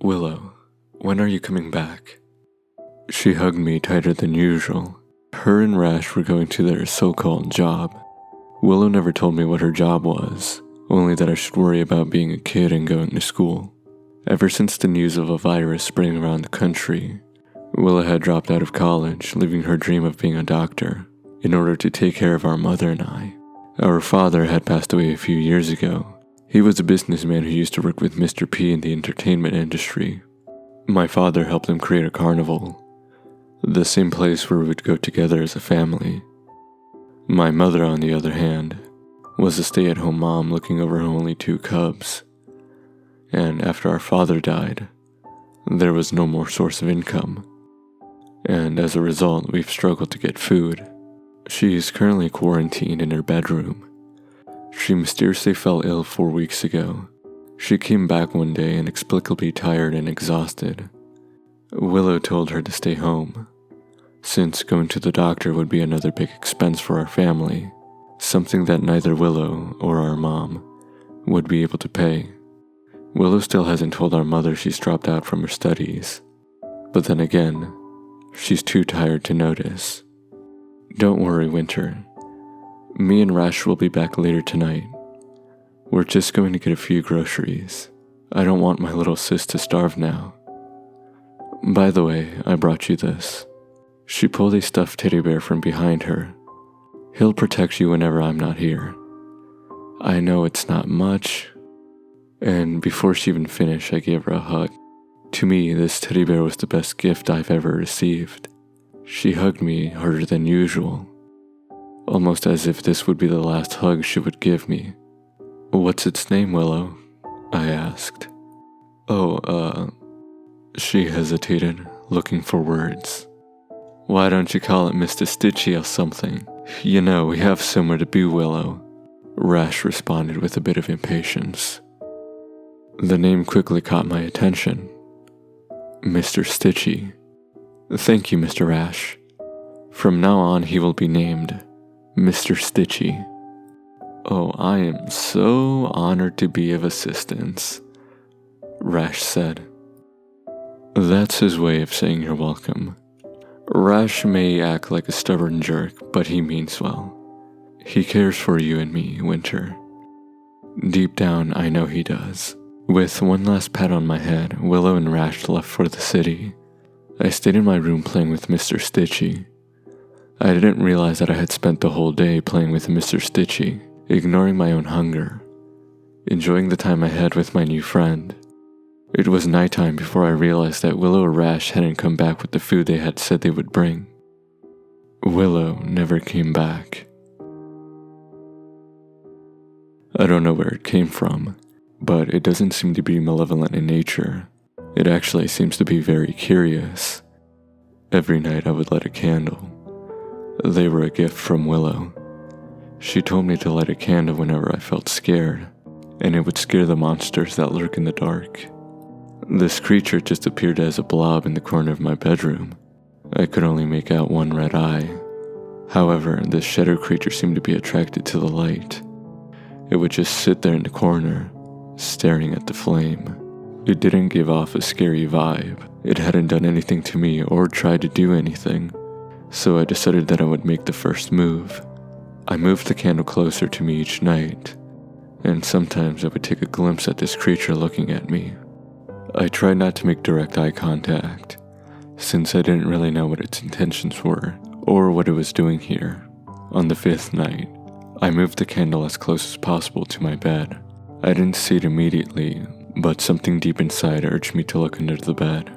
"Willow, when are you coming back?" She hugged me tighter than usual. Her and Rash were going to their so-called job. Willow never told me what her job was, only that I should worry about being a kid and going to school. Ever since the news of a virus spreading around the country, Willow had dropped out of college, leaving her dream of being a doctor, in order to take care of our mother and I. Our father had passed away a few years ago. He was a businessman who used to work with Mr. P in the entertainment industry. My father helped him create a carnival, the same place where we would go together as a family. My mother, on the other hand, was a stay-at-home mom looking over her only 2 cubs. And after our father died, there was no more source of income. And as a result, we've struggled to get food. She is currently quarantined in her bedroom. She mysteriously fell ill 4 weeks ago. She came back one day inexplicably tired and exhausted. Willow told her to stay home, since going to the doctor would be another big expense for our family, something that neither Willow or our mom would be able to pay. Willow still hasn't told our mother she's dropped out from her studies, but then again, she's too tired to notice. Don't worry, Winter. Me and Rash will be back later tonight. We're just going to get a few groceries. I don't want my little sis to starve now. By the way, I brought you this. She pulled a stuffed teddy bear from behind her. He'll protect you whenever I'm not here. I know it's not much. And before she even finished, I gave her a hug. To me, this teddy bear was the best gift I've ever received. She hugged me harder than usual, almost as if this would be the last hug she would give me. "What's its name, Willow?" I asked. She hesitated, looking for words. "Why don't you call it Mr. Stitchy or something? You know, we have somewhere to be, Willow," Rash responded with a bit of impatience. The name quickly caught my attention. Mr. Stitchy. "Thank you, Mr. Rash. From now on, he will be named Mr. Stitchy." "Oh, I am so honored to be of assistance," Rash said. That's his way of saying you're welcome. Rash may act like a stubborn jerk, but he means well. He cares for you and me, Winter. Deep down, I know he does. With one last pat on my head, Willow and Rash left for the city. I stayed in my room playing with Mr. Stitchy. I didn't realize that I had spent the whole day playing with Mr. Stitchy, ignoring my own hunger, enjoying the time I had with my new friend. It was nighttime before I realized that Willow or Rash hadn't come back with the food they had said they would bring. Willow never came back. I don't know where it came from, but it doesn't seem to be malevolent in nature. It actually seems to be very curious. Every night I would light a candle. They were a gift from Willow. She told me to light a candle whenever I felt scared, and it would scare the monsters that lurk in the dark. This creature just appeared as a blob in the corner of my bedroom. I could only make out one red eye. However, this shadow creature seemed to be attracted to the light. It would just sit there in the corner, staring at the flame. It didn't give off a scary vibe. It hadn't done anything to me or tried to do anything, so I decided that I would make the first move. I moved the candle closer to me each night, and sometimes I would take a glimpse at this creature looking at me. I tried not to make direct eye contact, since I didn't really know what its intentions were, or what it was doing here. On the 5th night, I moved the candle as close as possible to my bed. I didn't see it immediately, but something deep inside urged me to look under the bed.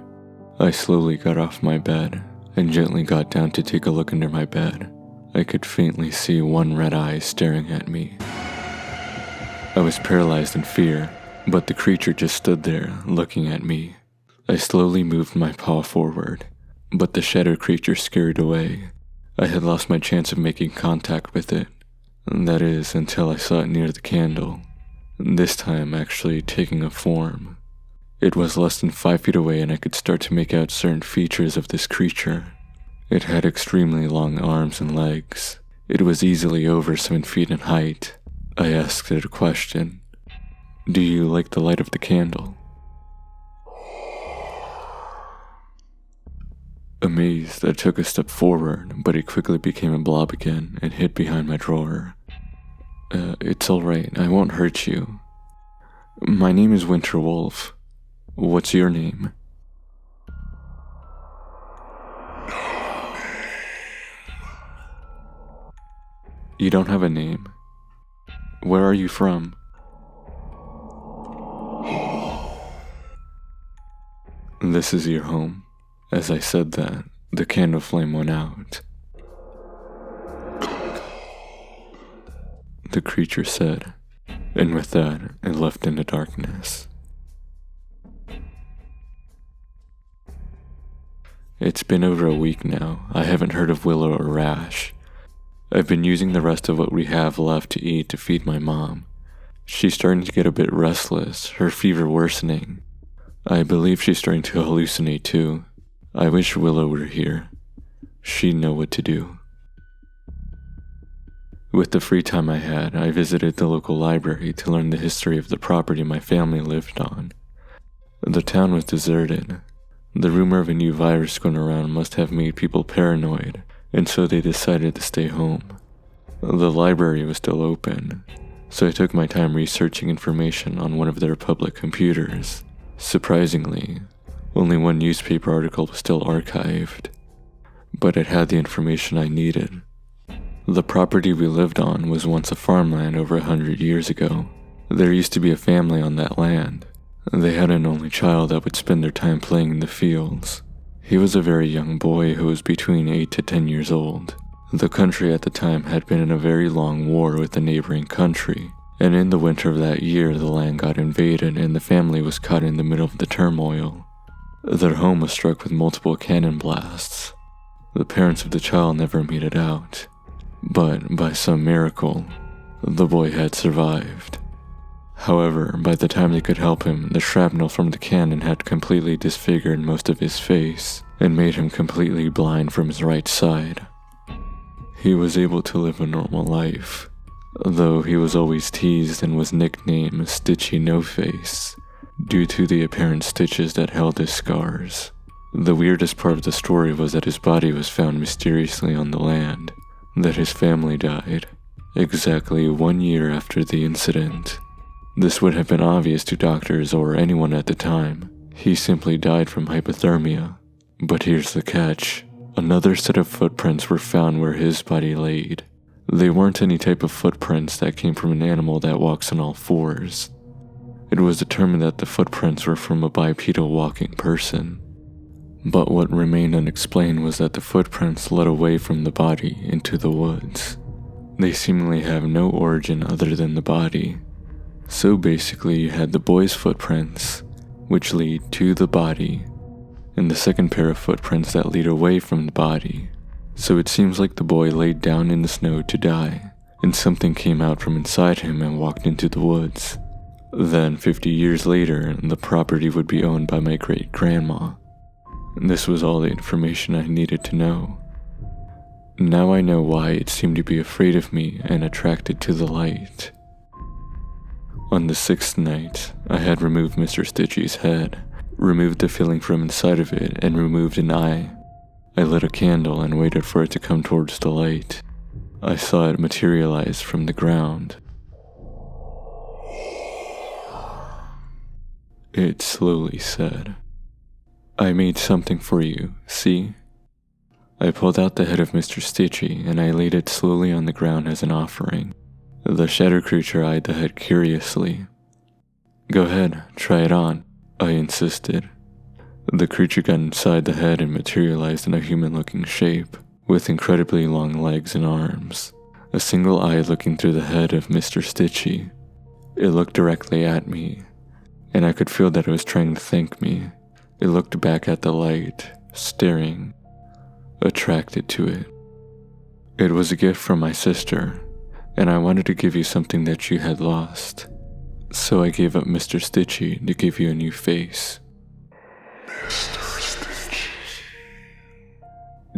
I slowly got off my bed, and gently got down to take a look under my bed. I could faintly see one red eye staring at me. I was paralyzed in fear, but the creature just stood there, looking at me. I slowly moved my paw forward, but the shadow creature scurried away. I had lost my chance of making contact with it. That is, until I saw it near the candle, this time actually taking a form. It was less than 5 feet away, and I could start to make out certain features of this creature. It had extremely long arms and legs. It was easily over 7 feet in height. I asked it a question. "Do you like the light of the candle?" Amazed, I took a step forward, but it quickly became a blob again and hid behind my drawer. It's alright, I won't hurt you. My name is Winter Wolf. What's your name? You don't have a name. Where are you from? This is your home. As I said that, the candle flame went out. The creature said, and with that, it left into darkness. It's been over a week now. I haven't heard of Willow or Rash. I've been using the rest of what we have left to eat to feed my mom. She's starting to get a bit restless, her fever worsening. I believe she's starting to hallucinate too. I wish Willow were here. She'd know what to do. With the free time I had, I visited the local library to learn the history of the property my family lived on. The town was deserted. The rumor of a new virus going around must have made people paranoid, and so they decided to stay home. The library was still open, so I took my time researching information on one of their public computers. Surprisingly, only one newspaper article was still archived, but it had the information I needed. The property we lived on was once a farmland over 100 years ago. There used to be a family on that land. They had an only child that would spend their time playing in the fields. He was a very young boy who was between 8 to 10 years old. The country at the time had been in a very long war with the neighboring country, and in the winter of that year the land got invaded and the family was caught in the middle of the turmoil. Their home was struck with multiple cannon blasts. The parents of the child never made it out, but by some miracle, the boy had survived. However, by the time they could help him, the shrapnel from the cannon had completely disfigured most of his face and made him completely blind from his right side. He was able to live a normal life, though he was always teased and was nicknamed Stitchy No-Face due to the apparent stitches that held his scars. The weirdest part of the story was that his body was found mysteriously on the land, that his family died, exactly 1 year after the incident. This would have been obvious to doctors or anyone at the time. He simply died from hypothermia. But here's the catch. Another set of footprints were found where his body laid. They weren't any type of footprints that came from an animal that walks on all fours. It was determined that the footprints were from a bipedal walking person. But what remained unexplained was that the footprints led away from the body into the woods. They seemingly have no origin other than the body. So basically you had the boy's footprints, which lead to the body, and the second pair of footprints that lead away from the body. So it seems like the boy laid down in the snow to die, and something came out from inside him and walked into the woods. Then 50 years later, the property would be owned by my great-grandma. This was all the information I needed to know. Now I know why it seemed to be afraid of me and attracted to the light. On the 6th night, I had removed Mr. Stitchy's head, removed the filling from inside of it, and removed an eye. I lit a candle and waited for it to come towards the light. I saw it materialize from the ground. It slowly said, "I made something for you, see?" I pulled out the head of Mr. Stitchy and I laid it slowly on the ground as an offering. The shadow creature eyed the head curiously. "Go ahead, try it on," I insisted. The creature got inside the head and materialized in a human-looking shape, with incredibly long legs and arms, a single eye looking through the head of Mr. Stitchy. It looked directly at me, and I could feel that it was trying to thank me. It looked back at the light, staring, attracted to it. "It was a gift from my sister, and I wanted to give you something that you had lost. So I gave up Mr. Stitchy to give you a new face." Mr. Stitchy.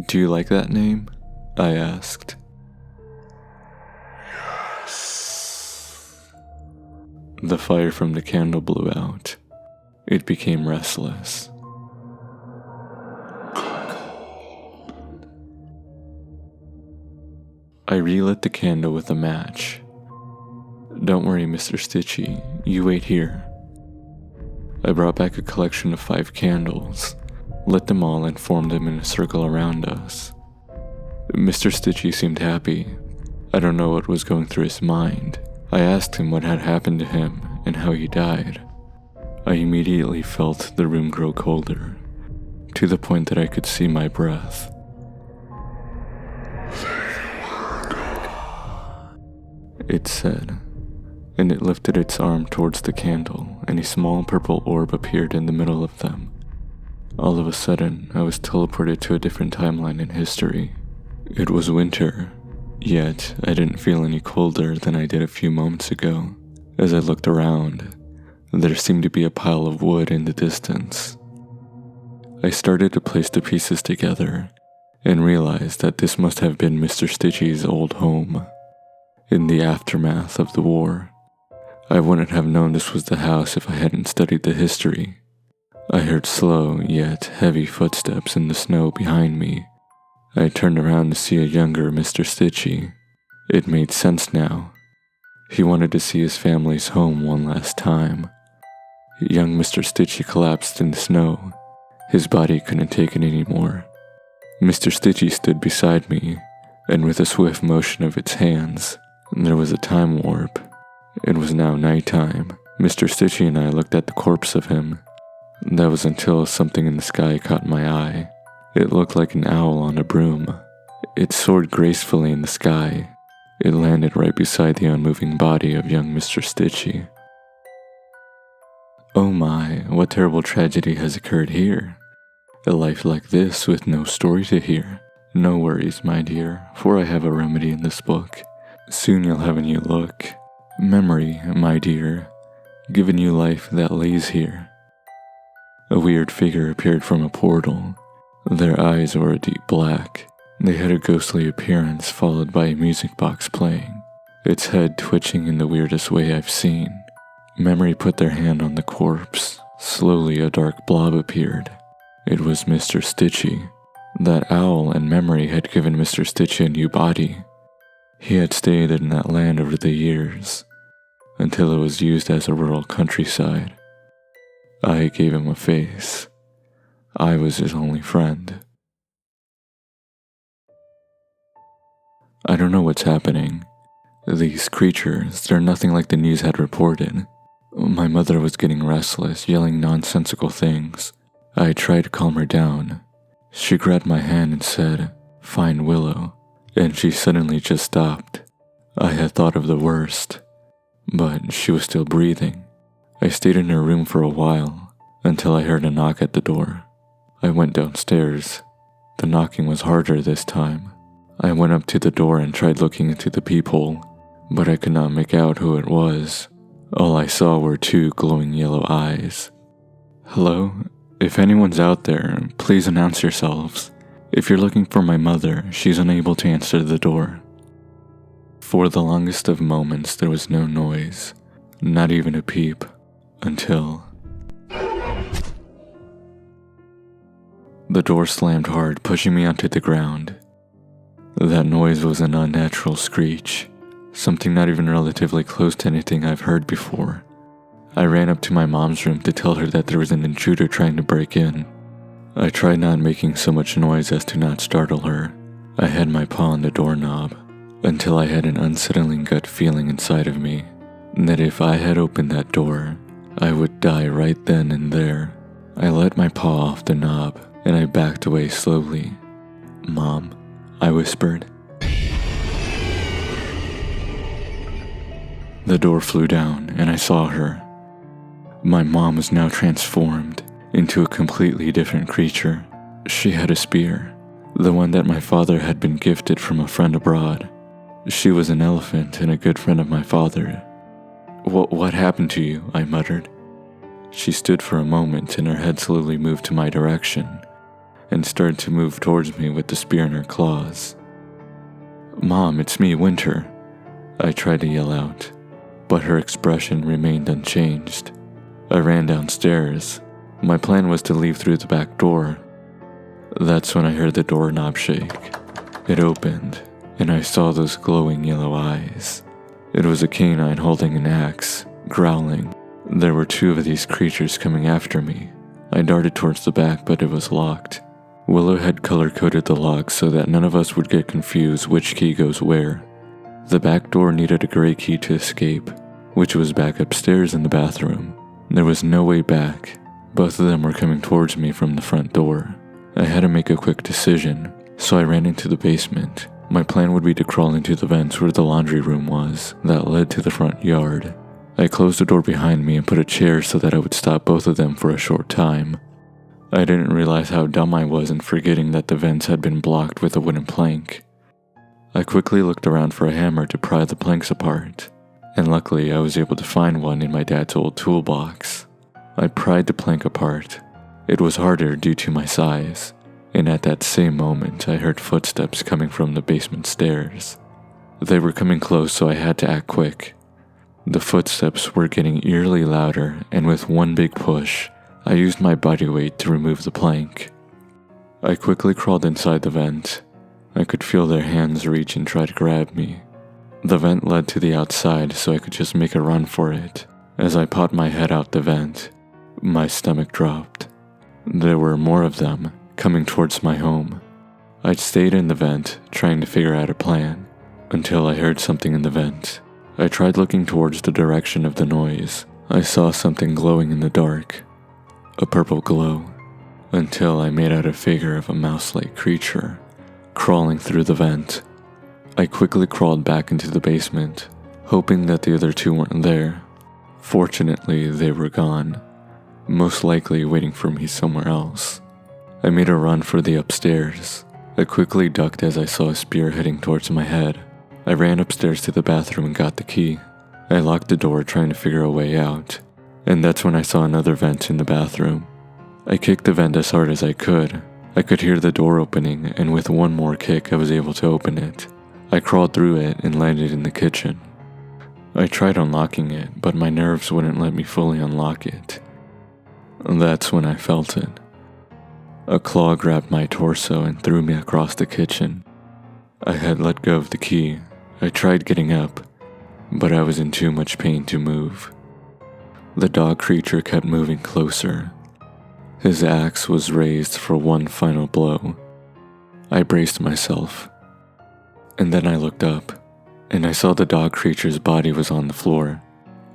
"Do you like that name?" I asked. "Yes." The fire from the candle blew out. It became restless. I relit the candle with a match. "Don't worry, Mr. Stitchy, you wait here." I brought back a collection of 5 candles, lit them all and formed them in a circle around us. Mr. Stitchy seemed happy. I don't know what was going through his mind. I asked him what had happened to him and how he died. I immediately felt the room grow colder, to the point that I could see my breath. It said, and it lifted its arm towards the candle, and a small purple orb appeared in the middle of them. All of a sudden, I was teleported to a different timeline in history. It was winter, yet I didn't feel any colder than I did a few moments ago. As I looked around, there seemed to be a pile of wood in the distance. I started to place the pieces together, and realized that this must have been Mr. Stitchy's old home. In the aftermath of the war, I wouldn't have known this was the house if I hadn't studied the history. I heard slow yet heavy footsteps in the snow behind me. I turned around to see a younger Mr. Stitchy. It made sense now. He wanted to see his family's home one last time. Young Mr. Stitchy collapsed in the snow. His body couldn't take it anymore. Mr. Stitchy stood beside me, and with a swift motion of its hands, there was a time warp. It was now nighttime. Mr. Stitchy and I looked at the corpse of him. That was until something in the sky caught my eye. It looked like an owl on a broom. It soared gracefully in the sky. It landed right beside the unmoving body of young Mr. Stitchy. Oh my, what terrible tragedy has occurred here? A life like this with no story to hear. No worries, my dear, for I have a remedy in this book. Soon you'll have a new look. Memory, my dear, give a new life that lays here. A weird figure appeared from a portal. Their eyes were a deep black. They had a ghostly appearance followed by a music box playing, its head twitching in the weirdest way I've seen. Memory put their hand on the corpse. Slowly a dark blob appeared. It was Mr. Stitchy. That owl and Memory had given Mr. Stitchy a new body. He had stayed in that land over the years, until it was used as a rural countryside. I gave him a face. I was his only friend. I don't know what's happening. These creatures, they're nothing like the news had reported. My mother was getting restless, yelling nonsensical things. I tried to calm her down. She grabbed my hand and said, "Fine, Willow," and she suddenly just stopped. I had thought of the worst, but she was still breathing. I stayed in her room for a while, until I heard a knock at the door. I went downstairs. The knocking was harder this time. I went up to the door and tried looking into the peephole, but I could not make out who it was. All I saw were 2 glowing yellow eyes. "Hello? If anyone's out there, please announce yourselves. If you're looking for my mother, she's unable to answer the door." For the longest of moments there was no noise, not even a peep, until the door slammed hard, pushing me onto the ground. That noise was an unnatural screech, something not even relatively close to anything I've heard before. I ran up to my mom's room to tell her that there was an intruder trying to break in. I tried not making so much noise as to not startle her. I had my paw on the doorknob, until I had an unsettling gut feeling inside of me, that if I had opened that door, I would die right then and there. I let my paw off the knob, and I backed away slowly. "Mom," I whispered. The door flew down, and I saw her. My mom was now transformed into a completely different creature. She had a spear, the one that my father had been gifted from a friend abroad. She was an elephant and a good friend of my father. What happened to you?" I muttered. She stood for a moment, and her head slowly moved to my direction, and started to move towards me with the spear in her claws. "Mom, it's me, Winter," I tried to yell out, but her expression remained unchanged. I ran downstairs. My plan was to leave through the back door. That's when I heard the doorknob shake. It opened, and I saw those glowing yellow eyes. It was a canine holding an axe, growling. There were 2 of these creatures coming after me. I darted towards the back, but it was locked. Willow had color-coded the lock so that none of us would get confused which key goes where. The back door needed a gray key to escape, which was back upstairs in the bathroom. There was no way back. Both of them were coming towards me from the front door. I had to make a quick decision, so I ran into the basement. My plan would be to crawl into the vents where the laundry room was, that led to the front yard. I closed the door behind me and put a chair so that I would stop both of them for a short time. I didn't realize how dumb I was in forgetting that the vents had been blocked with a wooden plank. I quickly looked around for a hammer to pry the planks apart, and luckily I was able to find one in my dad's old toolbox. I pried the plank apart. It was harder due to my size, and at that same moment I heard footsteps coming from the basement stairs. They were coming close, so I had to act quick. The footsteps were getting eerily louder, and with one big push, I used my body weight to remove the plank. I quickly crawled inside the vent. I could feel their hands reach and try to grab me. The vent led to the outside, so I could just make a run for it. As I popped my head out the vent, my stomach dropped. There were more of them, coming towards my home. I stayed in the vent, trying to figure out a plan, until I heard something in the vent. I tried looking towards the direction of the noise. I saw something glowing in the dark, a purple glow, until I made out a figure of a mouse-like creature, crawling through the vent. I quickly crawled back into the basement, hoping that the other 2 weren't there. Fortunately, they were gone, most likely waiting for me somewhere else. I made a run for the upstairs. I quickly ducked as I saw a spear heading towards my head. I ran upstairs to the bathroom and got the key. I locked the door trying to figure a way out, and that's when I saw another vent in the bathroom. I kicked the vent as hard as I could. I could hear the door opening, and with one more kick I was able to open it. I crawled through it and landed in the kitchen. I tried unlocking it, but my nerves wouldn't let me fully unlock it. That's when I felt it. A claw grabbed my torso and threw me across the kitchen. I had let go of the key. I tried getting up, but I was in too much pain to move. The dog creature kept moving closer. His axe was raised for one final blow. I braced myself, and then I looked up, and I saw the dog creature's body was on the floor,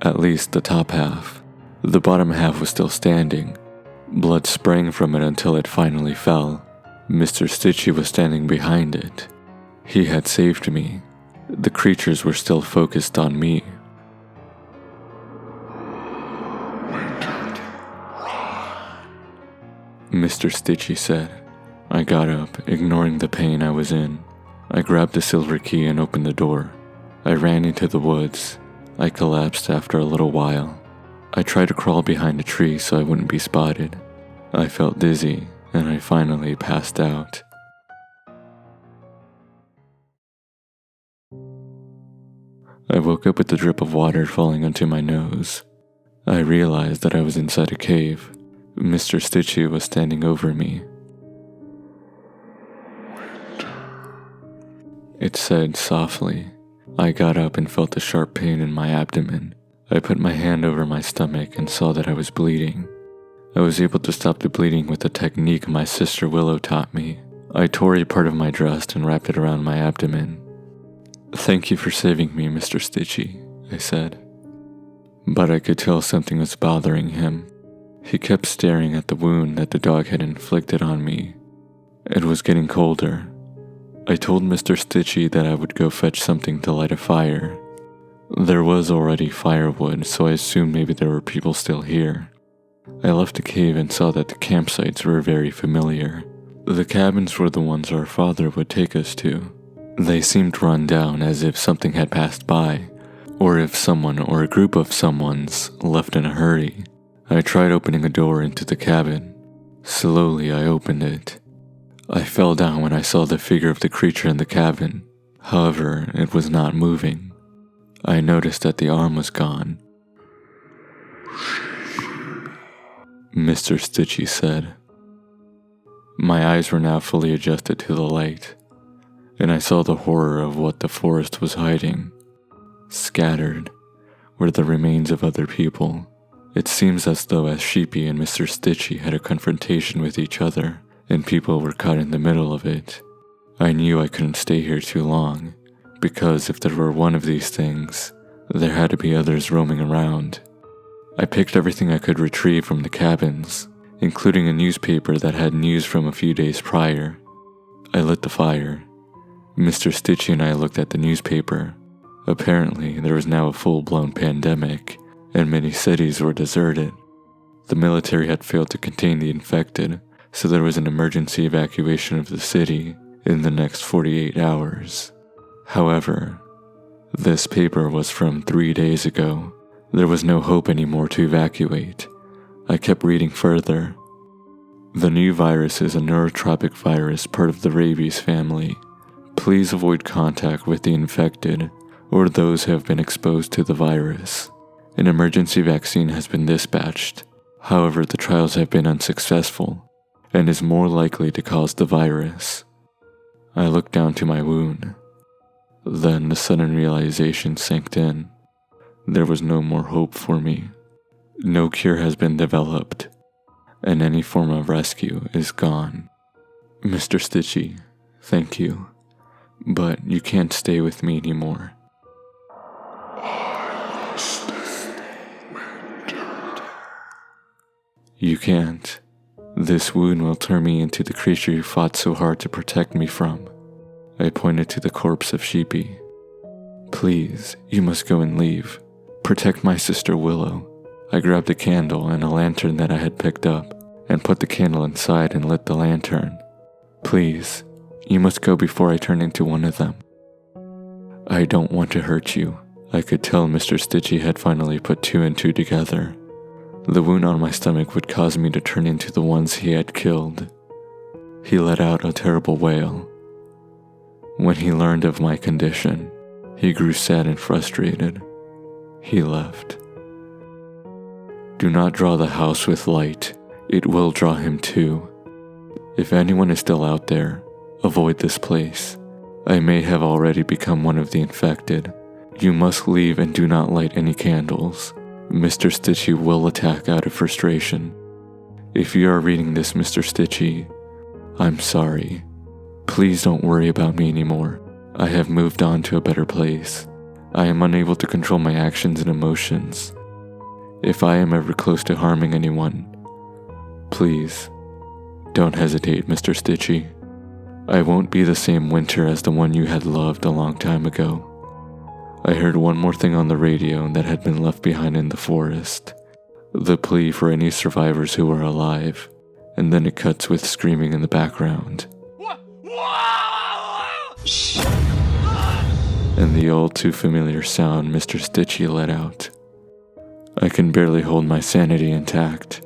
at least the top half. The bottom half was still standing, blood spraying from it until it finally fell. Mr. Stitchy was standing behind it. He had saved me. The creatures were still focused on me. Mr. Stitchy said. I got up, ignoring the pain I was in. I grabbed the silver key and opened the door. I ran into the woods. I collapsed after a little while. I tried to crawl behind a tree so I wouldn't be spotted. I felt dizzy, and I finally passed out. I woke up with a drip of water falling onto my nose. I realized that I was inside a cave. Mr. Stitchy was standing over me. It said softly. I got up and felt a sharp pain in my abdomen. I put my hand over my stomach and saw that I was bleeding. I was able to stop the bleeding with a technique my sister Willow taught me. I tore a part of my dress and wrapped it around my abdomen. Thank you for saving me, Mr. Stitchy, I said. But I could tell something was bothering him. He kept staring at the wound that the dog had inflicted on me. It was getting colder. I told Mr. Stitchy that I would go fetch something to light a fire. There was already firewood, so I assumed maybe there were people still here. I left the cave and saw that the campsites were very familiar. The cabins were the ones our father would take us to. They seemed run down as if something had passed by, or if someone or a group of someones left in a hurry. I tried opening a door into the cabin. Slowly I opened it. I fell down when I saw the figure of the creature in the cabin. However, it was not moving. I noticed that the arm was gone. Mr. Stitchy said. My eyes were now fully adjusted to the light. and I saw the horror of what the forest was hiding. Scattered were the remains of other people. It seems as though SHEEPY and Mr. Stitchy had a confrontation with each other, and people were caught in the middle of it. I knew I couldn't stay here too long, because if there were one of these things, there had to be others roaming around. I picked everything I could retrieve from the cabins, including a newspaper that had news from a few days prior. I lit the fire. Mr. Stitchy and I looked at the newspaper. Apparently, there was now a full-blown pandemic, and many cities were deserted. The military had failed to contain the infected, so there was an emergency evacuation of the city in the next 48 hours. However, this paper was from 3 days ago. There was no hope anymore to evacuate. I kept reading further. The new virus is a neurotropic virus, part of the rabies family. Please avoid contact with the infected or those who have been exposed to the virus. An emergency vaccine has been dispatched. However, the trials have been unsuccessful and is more likely to cause the virus. I looked down to my wound. Then the sudden realization sank in. There was no more hope for me. No cure has been developed, and any form of rescue is gone. Mr. Stitchy, thank you, but you can't stay with me anymore. You can't. This wound will turn me into the creature you fought so hard to protect me from. I pointed to the corpse of Sheepy. Please, you must go and leave. Protect my sister Willow. I grabbed a candle and a lantern that I had picked up, and put the candle inside and lit the lantern. Please, you must go before I turn into one of them. I don't want to hurt you. I could tell Mr. Stitchy had finally put 2 and 2 together. The wound on my stomach would cause me to turn into the ones he had killed. He let out a terrible wail. When he learned of my condition, he grew sad and frustrated. He left. Do not draw the house with light. It will draw him too. If anyone is still out there, avoid this place. I may have already become one of the infected. You must leave and do not light any candles. Mr. Stitchy will attack out of frustration. If you are reading this, Mr. Stitchy, I'm sorry. Please don't worry about me anymore. I have moved on to a better place. I am unable to control my actions and emotions. If I am ever close to harming anyone, please, don't hesitate, Mr. Stitchy. I won't be the same Winter as the one you had loved a long time ago. I heard one more thing on the radio that had been left behind in the forest. The plea for any survivors who were alive, and then it cuts with screaming in the background. And the all too familiar sound Mr. Stitchy let out. I can barely hold my sanity intact.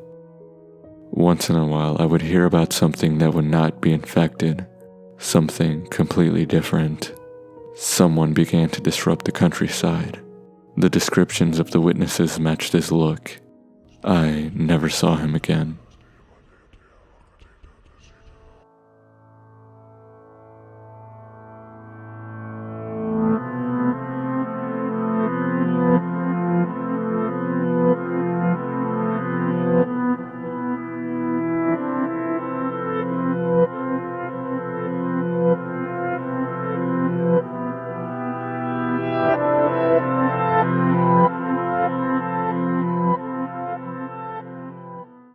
Once in a while I would hear about something that would not be infected, something completely different. Someone began to disrupt the countryside. The descriptions of the witnesses matched his look. I never saw him again.